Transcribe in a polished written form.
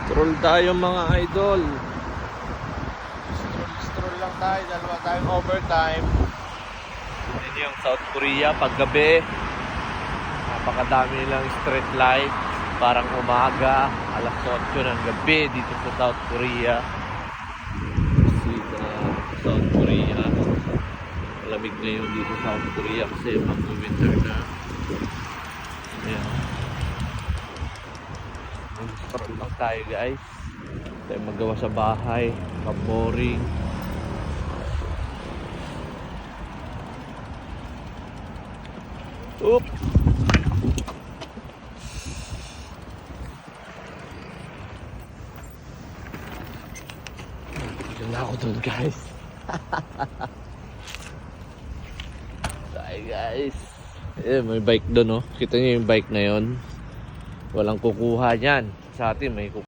Stroll tayo mga idol. Stroll lang tayo. Dalawa tayong overtime. Yan yung South Korea paggabi. Napakadami nilang street light. Parang umaga, alas 8 ng gabi dito sa South Korea. South Korea. Malamig ngayon dito sa South Korea kasi mag-winter na. Ayan. Stroll lang tayo guys. Tayo magawa sa bahay. Boring. Oop! Diyan na ako doon guys. Tayo guys. Eh, may bike doon oh. Kita niyo yung bike na yon. Walang kukuha niyan. Sa atin may kukuha.